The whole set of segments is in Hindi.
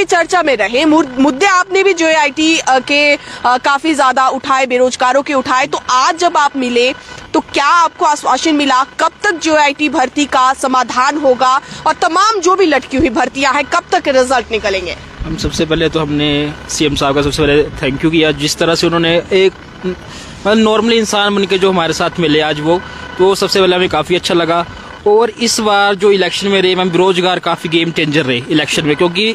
भी चर्चा में रहे, मुद्दे आपने भी JIT के काफी ज्यादा उठाए, बेरोजगारों के उठाए, तो आज जब आप मिले तो क्या आपको आश्वासन मिला कब तक JIT भर्ती का समाधान होगा और तमाम जो भी लटकी हुई भर्तियां हैं कब तक रिजल्ट निकलेंगे? हम सबसे पहले तो हमने CM साहब का सबसे पहले थैंक यू किया, जिस तरह से उन्होंने एक नॉर्मली इंसान बन के जो हमारे साथ मिले आज वो, तो सबसे पहले हमें काफ़ी अच्छा लगा। और इस बार जो इलेक्शन में रहे मैम, बेरोजगार काफ़ी गेम चेंजर रहे इलेक्शन में, क्योंकि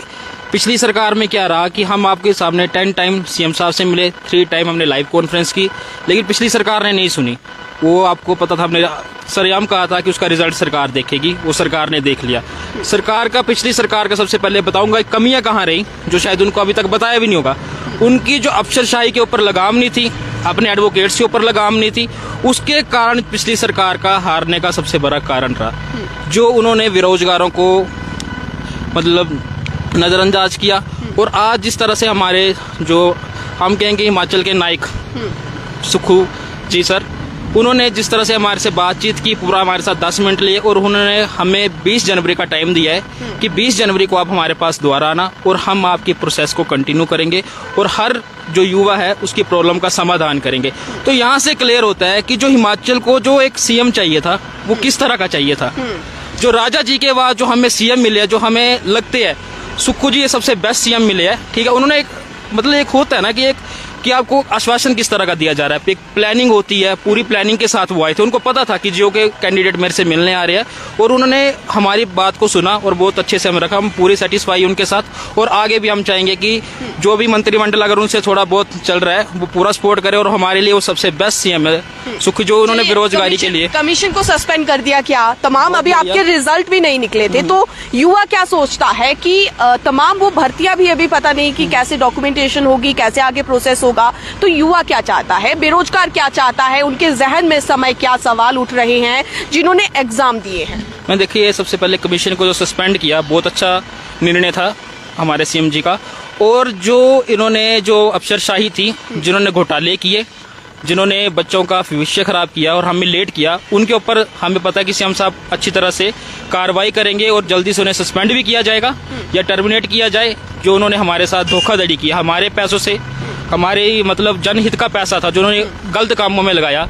पिछली सरकार में क्या रहा कि हम आपके सामने 10 टाइम CM साहब से मिले, 3 टाइम हमने लाइव कॉन्फ्रेंस की, लेकिन पिछली सरकार ने नहीं सुनी। वो आपको पता था, हमने सरेआम कहा था कि उसका रिजल्ट सरकार देखेगी, वो सरकार ने देख लिया। सरकार का, पिछली सरकार का सबसे पहले बताऊंगा कमियां कहाँ रही, जो शायद उनको अभी तक बताया भी नहीं होगा। उनकी जो अफसरशाही के ऊपर लगाम नहीं थी, अपने एडवोकेट्स के ऊपर लगाम नहीं थी, उसके कारण पिछली सरकार का हारने का सबसे बड़ा कारण रहा। जो उन्होंने बेरोजगारों को मतलब नजरअंदाज किया। और आज जिस तरह से हमारे जो हम कहेंगे हिमाचल के नायक सुखू जी सर, उन्होंने जिस तरह से हमारे से बातचीत की, पूरा हमारे साथ 10 मिनट लिए, और उन्होंने हमें 20 जनवरी का टाइम दिया है कि 20 जनवरी को आप हमारे पास दोबारा आना और हम आपकी प्रोसेस को कंटिन्यू करेंगे और हर जो युवा है उसकी प्रॉब्लम का समाधान करेंगे। तो यहाँ से क्लियर होता है कि जो हिमाचल को जो एक CM चाहिए था वो किस तरह का चाहिए था। जो राजा जी के बाद जो हमें CM मिले, जो हमें लगते हैं सुक्खू जी ये सबसे बेस्ट CM मिले हैं, ठीक है। उन्होंने एक मतलब एक होता है ना कि आपको आश्वासन किस तरह का दिया जा रहा है, एक प्लानिंग होती है, पूरी प्लानिंग के साथ वो आए थे। उनको पता था कि जियो के कैंडिडेट मेरे से मिलने आ रहे हैं और उन्होंने हमारी बात को सुना और बहुत अच्छे से हमें रखा। हम पूरी सेटिस्फाई उनके साथ, और आगे भी हम चाहेंगे कि जो भी मंत्रिमंडल अगर उनसे थोड़ा बहुत चल रहा है वो पूरा सपोर्ट करे, और हमारे लिए वो सबसे बेस्ट CM है सुख, जो उन्होंने बेरोजगारी के लिए। कमीशन को सस्पेंड कर दिया क्या तमाम, अभी आपके रिजल्ट भी नहीं निकले थे, तो युवा क्या सोचता है कि तमाम वो भर्तियां भी अभी पता नहीं कि कैसे डॉक्यूमेंटेशन होगी, कैसे आगे प्रोसेस होगा, तो युवा क्या चाहता है, बेरोजगार क्या चाहता है, उनके जहन में समय क्या सवाल उठ रहे हैं जिन्होंने एग्जाम दिए हैं? मैं देखिए सबसे पहले कमीशन को जो सस्पेंड किया बहुत अच्छा निर्णय था हमारे CM जी का। और जो इन्होंने जो अफसरशाही थी, जिन्होंने घोटाले किए, जिन्होंने बच्चों का भविष्य खराब किया और हमें लेट किया, उनके ऊपर हमें पता है कि CM साहब अच्छी तरह से कार्रवाई करेंगे और जल्दी से उन्हें सस्पेंड भी किया जाएगा या टर्मिनेट किया जाए। जो उन्होंने हमारे साथ धोखाधड़ी की, हमारे पैसों से, हमारे मतलब जनहित का पैसा था जो उन्होंने गलत कामों में लगाया,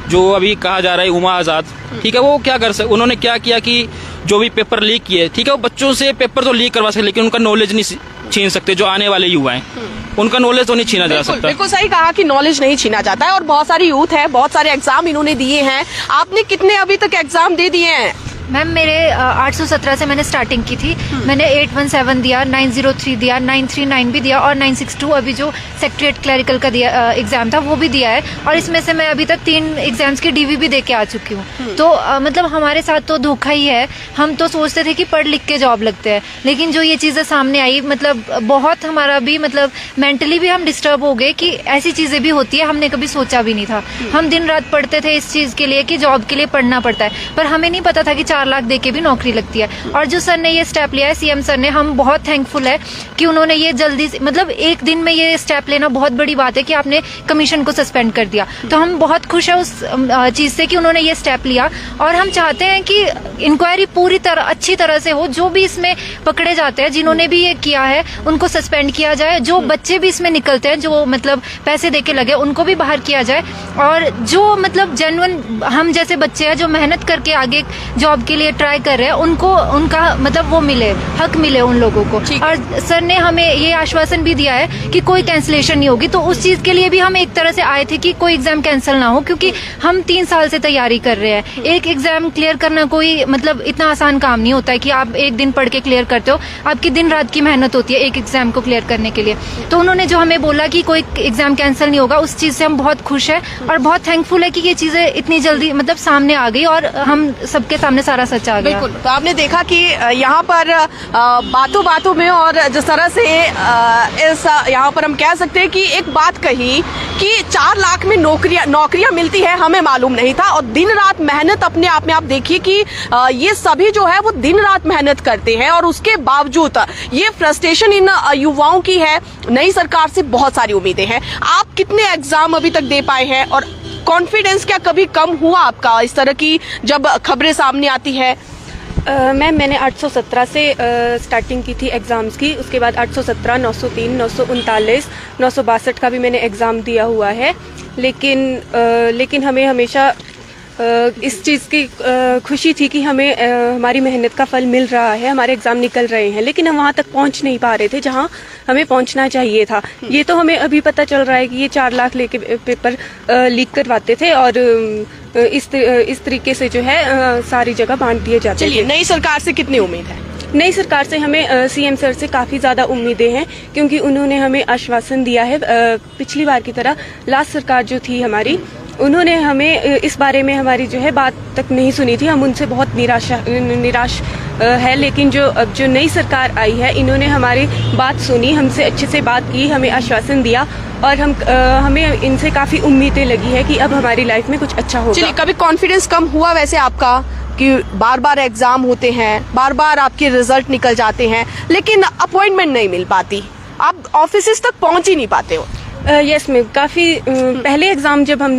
जो अभी कहा जा रहा है उमा आजाद, ठीक है, वो क्या कर सकते, उन्होंने क्या किया कि जो भी पेपर लीक किए, ठीक है, वो बच्चों से पेपर तो लीक करवा सकते, लेकिन उनका नॉलेज नहीं छीन सकते। जो आने वाले युवा हैं उनका नॉलेज तो नहीं छीना जा सकता। बिल्कुल सही कहा कि नॉलेज नहीं छीना जाता है, और बहुत सारी यूथ है, बहुत सारे एग्जाम इन्होंने दिए हैं। आपने कितने अभी तक एग्जाम दे दिए हैं? मैम मेरे 817 से मैंने स्टार्टिंग की थी। मैंने 817 दिया, 903 दिया, 939 भी दिया और 962 अभी जो सेक्रेटरीट क्लरिकल का दिया एग्जाम था वो भी दिया है। और इसमें से मैं अभी तक 3 एग्जाम्स की DV भी दे के आ चुकी हूँ। तो मतलब हमारे साथ तो धोखा ही है। हम तो सोचते थे कि पढ़ लिख के जॉब लगते हैं, लेकिन जो ये चीज़ें सामने आई, मतलब बहुत हमारा भी मतलब मेंटली भी हम डिस्टर्ब हो गए कि ऐसी चीज़ें भी होती है, हमने कभी सोचा भी नहीं था। हम दिन रात पढ़ते थे इस चीज़ के लिए कि जॉब के लिए पढ़ना पड़ता है, पर हमें नहीं पता था कि 4 लाख दे के भी नौकरी लगती है। और जो सर ने ये स्टेप लिया है, CM सर ने, हम बहुत थैंकफुल है कि उन्होंने ये जल्दी से, मतलब एक दिन में ये स्टेप लेना बहुत बड़ी बात है कि आपने कमीशन को सस्पेंड कर दिया। तो हम बहुत खुश है उस चीज से कि उन्होंने ये स्टेप लिया। और हम चाहते हैं कि इंक्वायरी पूरी तरह अच्छी तरह से हो, जो भी इसमें पकड़े जाते हैं, जिन्होंने भी ये किया है उनको सस्पेंड किया जाए, जो बच्चे भी इसमें निकलते हैं, जो मतलब पैसे दे के लगे, उनको भी बाहर किया जाए। और जो मतलब जेन्युइन हम जैसे बच्चे हैं जो मेहनत करके आगे जॉब के लिए ट्राई कर रहे हैं, उनको उनका मतलब वो मिले, हक मिले उन लोगों को। और सर ने हमें ये आश्वासन भी दिया है कि कोई कैंसिलेशन नहीं होगी। तो उस चीज के लिए भी हम एक तरह से आए थे कि कोई एग्जाम कैंसिल ना हो, क्योंकि हम 3 साल से तैयारी कर रहे हैं। एक एग्जाम क्लियर करना कोई मतलब इतना आसान काम नहीं होता है कि आप एक दिन पढ़ के क्लियर करते हो। आपकी दिन रात की मेहनत होती है एक एग्जाम को क्लियर करने के लिए। तो उन्होंने जो हमें बोला कि कोई एग्जाम कैंसिल नहीं होगा, उस चीज से हम बहुत खुश है और बहुत थैंकफुल है कि ये चीजें इतनी जल्दी मतलब सामने आ गई और हम सबके सामने सारा सच आ गया। बिल्कुल, तो आपने देखा कि यहाँ पर बातों बातों में और जिस तरह से इस यहाँ पर हम कह सकते हैं कि एक बात कही कि 4 लाख में नौकरियां मिलती है, हमें मालूम नहीं था। और दिन रात मेहनत अपने आप में आप देखिए कि ये सभी जो है वो दिन रात मेहनत करते हैं, और उसके बावजूद ये फ्रस्ट्रेशन इन युवाओं की है। नई सरकार से बहुत सारी उम्मीदें हैं। आप कितने एग्जाम अभी तक दे पाए हैं, और कॉन्फिडेंस क्या कभी कम हुआ आपका इस तरह की जब खबरें सामने आती है? मैम मैंने 817 से स्टार्टिंग की थी एग्ज़ाम्स की। उसके बाद 817, 903, 939, 962 का भी मैंने एग्ज़ाम दिया हुआ है। लेकिन हमें हमेशा इस चीज़ की खुशी थी कि हमें हमारी मेहनत का फल मिल रहा है, हमारे एग्ज़ाम निकल रहे हैं, लेकिन हम वहाँ तक पहुँच नहीं पा रहे थे जहाँ हमें पहुँचना चाहिए था। ये तो हमें अभी पता चल रहा है कि ये 4 लाख लेके पेपर लीक करवाते थे और इस तरीके से जो है सारी जगह बांट दिए जाते थे। चलिए, नई सरकार से कितनी उम्मीद है? नई सरकार से हमें सीएम सर से काफ़ी ज़्यादा उम्मीदें हैं, क्योंकि उन्होंने हमें आश्वासन दिया है। पिछली बार की तरह लास्ट सरकार जो थी हमारी, उन्होंने हमें इस बारे में हमारी जो है बात तक नहीं सुनी थी। हम उनसे बहुत निराश है। लेकिन जो नई सरकार आई है, इन्होंने हमारी बात सुनी, हमसे अच्छे से बात की, हमें आश्वासन दिया और हमें इनसे काफ़ी उम्मीदें लगी है कि अब हमारी लाइफ में कुछ अच्छा होगा। चलिए, कभी कॉन्फिडेंस कम हुआ वैसे आपका कि बार बार एग्जाम होते हैं, बार बार आपके रिजल्ट निकल जाते हैं, लेकिन अपॉइंटमेंट नहीं मिल पाती, आप ऑफिसेस तक पहुंच ही नहीं पाते हो? यस मैम, काफ़ी पहले एग्ज़ाम जब हम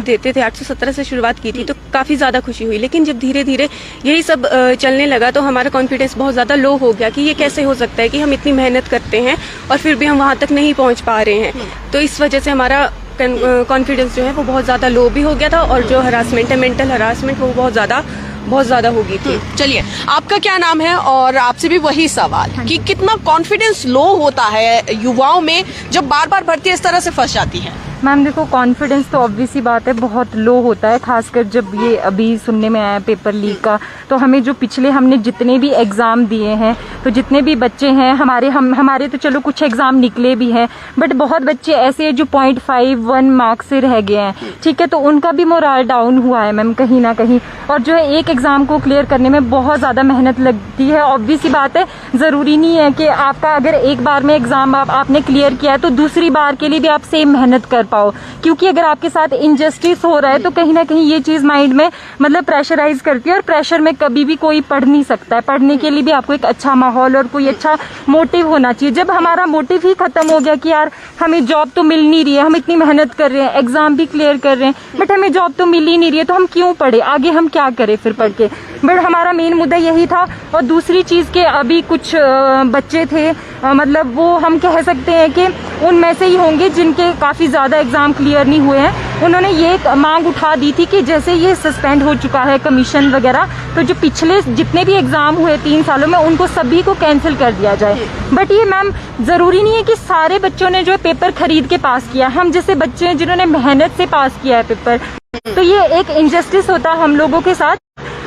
देते थे, 817 से शुरुआत की थी, तो काफ़ी ज़्यादा खुशी हुई। लेकिन जब धीरे धीरे यही सब चलने लगा तो हमारा कॉन्फिडेंस बहुत ज़्यादा लो हो गया कि ये कैसे हो सकता है कि हम इतनी मेहनत करते हैं और फिर भी हम वहाँ तक नहीं पहुँच पा रहे हैं। तो इस वजह से हमारा कॉन्फिडेंस जो है वो बहुत ज़्यादा लो भी हो गया था और जो हरासमेंट है, मेंटल हरासमेंट, वो बहुत ज़्यादा हो गई थी। चलिए, आपका क्या नाम है? और आपसे भी वही सवाल कि कितना कॉन्फिडेंस लो होता है युवाओं में जब बार बार भर्ती इस तरह से फंस जाती है? मैम देखो, कॉन्फिडेंस तो ऑब्वियस ही बात है बहुत लो होता है, खासकर जब ये अभी सुनने में आया पेपर लीक का। तो हमें जो हमने जितने भी एग्ज़ाम दिए हैं, तो जितने भी बच्चे हैं हमारे तो चलो कुछ एग्ज़ाम निकले भी हैं, बट बहुत बच्चे ऐसे हैं जो 0.51 मार्क्स से रह गए हैं, ठीक है। तो उनका भी मोराल डाउन हुआ है मैम कहीं ना कहीं। और जो है एक एग्ज़ाम को क्लियर करने में बहुत ज़्यादा मेहनत लगती है। ऑब्वियस ही बात है, ज़रूरी नहीं है कि आपका अगर एक बार में एग्ज़ाम आपने क्लियर किया है तो दूसरी बार के लिए भी आप सेम मेहनत कर पाओ, क्योंकि अगर आपके साथ इनजस्टिस हो रहा है तो कहीं ना कहीं ये चीज माइंड में मतलब प्रेशराइज करती है। और प्रेशर में कभी भी कोई पढ़ नहीं सकता है। पढ़ने के लिए भी आपको एक अच्छा माहौल और कोई अच्छा मोटिव होना चाहिए। जब हमारा मोटिव ही खत्म हो गया कि यार हमें जॉब तो मिल नहीं रही है, हम इतनी मेहनत कर रहे हैं, एग्जाम भी क्लियर कर रहे हैं, बट हमें जॉब तो मिल ही नहीं रही है, तो हम क्यों पढ़े, आगे हम क्या करें फिर पढ़ के। बट हमारा मेन मुद्दा यही था। और दूसरी चीज के अभी कुछ बच्चे थे, मतलब वो हम कह सकते हैं कि उनमें से ही होंगे जिनके काफी ज्यादा एग्जाम क्लियर नहीं हुए हैं। उन्होंने ये मांग उठा दी थी कि जैसे ये सस्पेंड हो चुका है कमीशन वगैरह, तो जो पिछले जितने भी एग्जाम हुए 3 सालों में उनको सभी को कैंसिल कर दिया जाए। बट ये मैम जरूरी नहीं है कि सारे बच्चों ने जो पेपर खरीद के पास किया। हम जैसे बच्चे हैं जिन्होंने मेहनत से पास किया है पेपर, तो ये एक इनजस्टिस होता हम लोगों के साथ।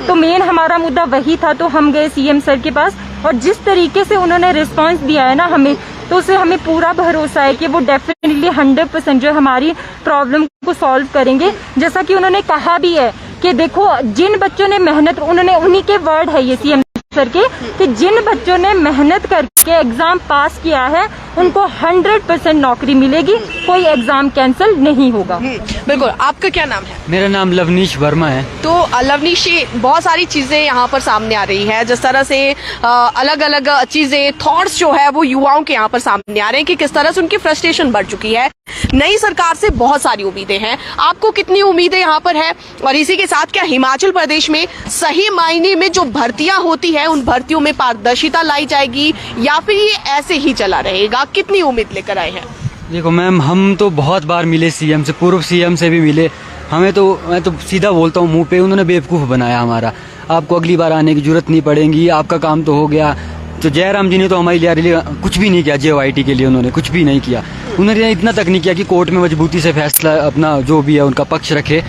तो मेन हमारा मुद्दा वही था। तो हम गए सीएम सर के पास और जिस तरीके से उन्होंने रिस्पांस दिया है ना हमें, तो उससे हमें पूरा भरोसा है कि वो डेफिनेटली 100% जो हमारी प्रॉब्लम को सॉल्व करेंगे। जैसा कि उन्होंने कहा भी है कि देखो जिन बच्चों ने मेहनत, उन्होंने उन्हीं के वर्ड है ये सीएम सर के, कि जिन बच्चों ने मेहनत करके एग्जाम पास किया है उनको 100% नौकरी मिलेगी, कोई एग्जाम कैंसिल नहीं होगा। बिल्कुल। आपका क्या नाम है? मेरा नाम लवनीश वर्मा है। तो लवनीश, बहुत सारी चीजें यहाँ पर सामने आ रही है, जिस तरह से अलग अलग चीजें, थॉट्स जो है वो युवाओं के यहाँ पर सामने आ रहे हैं कि किस तरह से उनकी फ्रस्ट्रेशन बढ़ चुकी है। नई सरकार से बहुत सारी उम्मीदें हैं, आपको कितनी उम्मीदें यहाँ पर है? और इसी के साथ क्या हिमाचल प्रदेश में सही मायने में जो भर्तियां होती है उन भर्तियों में पारदर्शिता लाई जाएगी या फिर ये ऐसे ही चला रहेगा? कितनी उम्मीद लेकर आए हैं? देखो मैम, हम तो बहुत बार मिले सीएम से, पूर्व सीएम से भी मिले। मैं तो सीधा बोलता हूँ मुंह पे, उन्होंने बेवकूफ़ बनाया हमारा। आपको अगली बार आने की जरूरत नहीं पड़ेगी, आपका काम तो हो गया। तो जयराम जी ने तो हमारे लिए कुछ भी नहीं किया, JYT के लिए उन्होंने कुछ भी नहीं किया। उन्होंने इतना तक नहीं किया कि कोर्ट में मजबूती से फैसला अपना जो भी है उनका पक्ष रखे।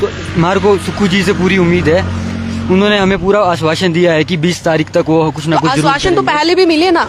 तो हमारे को सुक्खू जी से पूरी उम्मीद है। उन्होंने हमें पूरा आश्वासन दिया है कि 20 तारीख तक वो कुछ ना कुछ आश्वासन तो पहले भी मिले ना।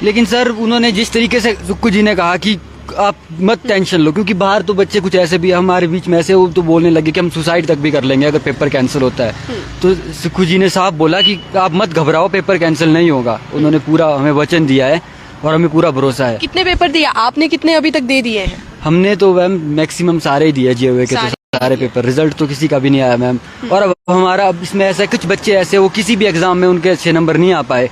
लेकिन सर उन्होंने जिस तरीके से सुक्खू जी ने कहा कि आप मत टेंशन लो, क्योंकि बाहर तो बच्चे कुछ ऐसे भी हमारे बीच में ऐसे वो तो बोलने लगे कि हम सुसाइड तक भी कर लेंगे अगर पेपर कैंसिल होता है। तो सुक्खू जी ने साफ बोला कि आप मत घबराओ, पेपर कैंसिल नहीं होगा। उन्होंने पूरा हमें वचन दिया है और हमें पूरा भरोसा है। कितने पेपर दिया आपने? कितने अभी तक दे दिए हैं? हमने तो मैम मैक्सिमम सारे ही दिए, जे हुए के तो सारे पेपर, रिजल्ट तो किसी का भी नहीं आया मैम। और अब हमारा अब इसमें ऐसा कुछ बच्चे ऐसे वो किसी भी एग्जाम में उनके अच्छे नंबर नहीं आ पाए,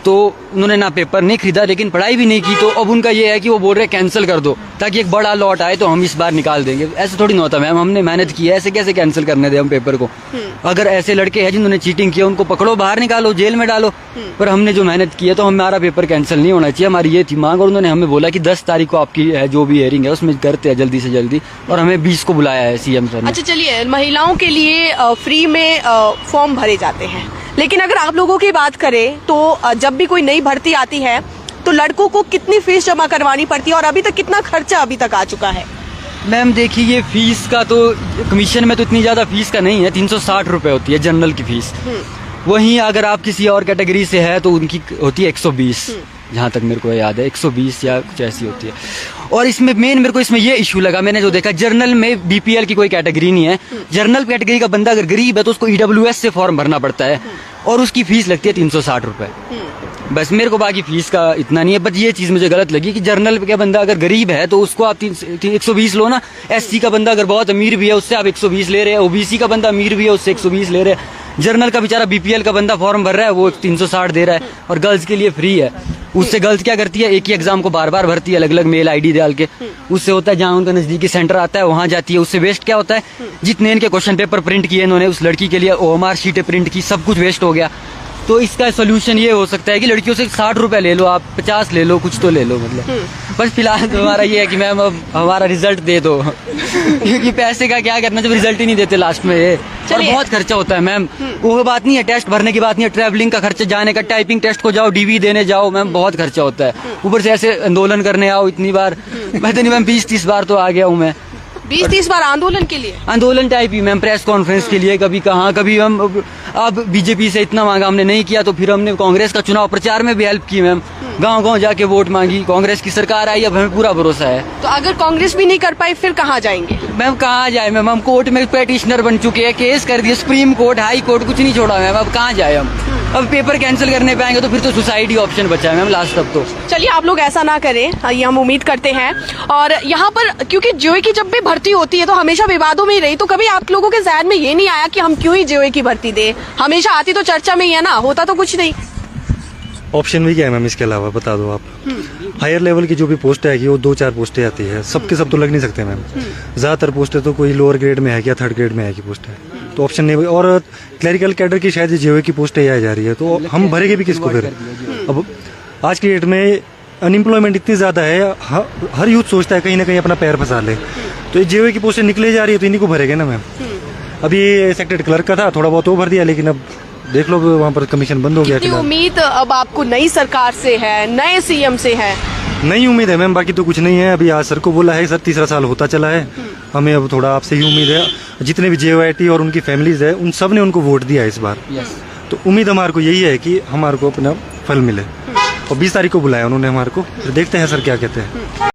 तो उन्होंने ना पेपर नहीं खरीदा लेकिन पढ़ाई भी नहीं की, तो अब उनका ये है कि वो बोल रहे कैंसिल कर दो ताकि एक बड़ा लॉट आए तो हम इस बार निकाल देंगे। ऐसे थोड़ी ना होता मैम, हमने मेहनत की है, ऐसे कैसे कैंसिल करने दे हम पेपर को। अगर ऐसे लड़के हैं जिन्होंने चीटिंग किया उनको पकड़ो, बाहर निकालो, जेल में डालो, पर हमने जो मेहनत की है तो हमारा पेपर कैंसिल नहीं होना चाहिए, हमारी ये थी मांग। और उन्होंने हमें बोला कि 10 तारीख को आपकी है जो भी हियरिंग है उसमें करते हैं जल्दी से जल्दी, और हमें 20 को बुलाया है सीएम सर ने। अच्छा चलिए, महिलाओं के लिए फ्री में फॉर्म भरे जाते हैं, लेकिन अगर आप लोगों की बात करें तो जब भी कोई नई भर्ती आती है तो लड़कों को कितनी फीस जमा करवानी पड़ती है और अभी तक कितना खर्चा अभी तक आ चुका है? मैम देखिए, ये फीस का तो कमीशन में तो इतनी ज्यादा फीस का नहीं है, 360 रुपए होती है जनरल की फीस। वहीं अगर आप किसी और कैटेगरी से है तो उनकी होती है 120, जहाँ तक मेरे को याद है 120 या कुछ ऐसी होती है। और इसमें मेन मेरे को इसमें ये इशू लगा, मैंने जो देखा जनरल में बीपीएल की कोई कैटेगरी नहीं है। जनरल कैटेगरी का बंदा अगर गरीब है तो उसको ईडब्ल्यूएस से फॉर्म भरना पड़ता है और उसकी फीस लगती है 360 रुपए। बस मेरे को बाकी फीस का इतना नहीं है, बट ये चीज मुझे गलत लगी कि जनरल का बंदा अगर गरीब है तो उसको आप 120 लो ना, एससी का बंदा अगर बहुत अमीर भी है उससे आप 120 ले रहे हैं, ओबीसी का बंदा अमीर भी है उससे 120 ले रहे हैं, जनरल का बेचारा बीपीएल का बंदा फॉर्म भर रहा है वो 360 दे रहा है। और गर्ल्स के लिए फ्री है, उससे गर्ल्स क्या करती है, एक ही एग्जाम को बार बार भरती है अलग अलग मेल आईडी डाल के, उससे होता है जहाँ उनका नजदीकी सेंटर आता है वहां जाती है, उससे वेस्ट क्या होता है, जितने इनके क्वेश्चन पेपर प्रिंट किए इन्होंने उस लड़की के लिए ओएमआर शीटें प्रिंट की, सब कुछ वेस्ट हो गया। तो इसका सोल्यूशन ये हो सकता है कि लड़कियों से 60 रुपए ले लो, आप 50 ले लो, कुछ तो ले लो, मतलब बस फिलहाल तो हमारा ये है कि मैम अब हमारा रिजल्ट दे दो क्योंकि पैसे का क्या करना जब रिजल्ट ही नहीं देते लास्ट में ये। और बहुत खर्चा होता है मैम, वो बात नहीं है, टेस्ट भरने की बात नहीं है, ट्रैवलिंग का खर्चा, जाने का, टाइपिंग टेस्ट को जाओ, डीवी देने जाओ, मैम बहुत खर्चा होता है। ऊपर से ऐसे आंदोलन करने आओ इतनी बार, मैं तो नहीं मैम 20-30 बार तो आ गया हूँ मैं। 20-30 बार आंदोलन के लिए? आंदोलन टाइप ही मैम, प्रेस कॉन्फ्रेंस के लिए, कभी कहाँ, कभी हम अब बीजेपी से इतना मांगा हमने नहीं किया तो फिर हमने कांग्रेस का चुनाव प्रचार में भी हेल्प की मैम, गांव गांव जाके वोट मांगी, कांग्रेस की सरकार आई, अब हमें पूरा भरोसा है। तो अगर कांग्रेस भी नहीं कर पाई फिर कहाँ जाएंगे? मैम कहाँ जाए मैम, हम कोर्ट में पेटिशनर बन चुके हैं, केस कर दिए, सुप्रीम कोर्ट, हाई कोर्ट, कुछ नहीं छोड़ा मैम, अब कहाँ जाए हम। अब पेपर कैंसिल करने पे आएंगे तो फिर तो सुसाइड ही ऑप्शन बचा है मैम लास्ट तक तो। चलिए आप लोग ऐसा ना करें, ये हम उम्मीद करते हैं। और यहाँ पर क्योंकि जेओए की जब भी भर्ती होती है तो हमेशा विवादों में ही रही, तो कभी आप लोगों के ज़हन में ये नहीं आया कि हम क्यों ही जेओए की भर्ती दे? हमेशा आती तो चर्चा में ही है ना, होता तो कुछ नहीं। ऑप्शन भी क्या है मैम इसके अलावा, बता दो आप। हायर लेवल की जो भी पोस्ट आएगी वो 2-4 पोस्टें आती है, सबके सब तो लग नहीं सकते मैम। ज़्यादातर पोस्टें तो कोई लोअर ग्रेड में है या थर्ड ग्रेड में है की पोस्ट है, तो ऑप्शन नहीं। और क्लरिकल कैडर की शायद जेओए की पोस्टें आई जा रही है, तो हम भरेंगे भी किसको फिर? अब आज की डेट में अनएम्प्लॉयमेंट इतनी ज़्यादा है, हर यूथ सोचता है कहीं ना कहीं अपना पैर फंसा ले, तो ये जेओए की पोस्टें निकले जा रही है तो इन्हीं को भरेंगे ना मैम। अभी सेक्रेटरी क्लर्क का था, थोड़ा बहुत वो भर दिया, लेकिन अब देख लो वहाँ पर कमीशन बंद हो गया। कितनी उम्मीद अब आपको नई सरकार से है, नए सीएम से है? नई उम्मीद है मैम, बाकी तो कुछ नहीं है। अभी आज सर को बोला है, सर तीसरा साल होता चला है, हमें अब थोड़ा आपसे ही उम्मीद है। जितने भी जेओआईटी और उनकी फैमिलीज है उन सब ने उनको वोट दिया है इस बार, तो उम्मीद हमारे को यही है कि हमारे को अपना फल मिले। और 20 तारीख को बुलाया उन्होंने हमारे को, फिर देखते हैं सर क्या कहते हैं।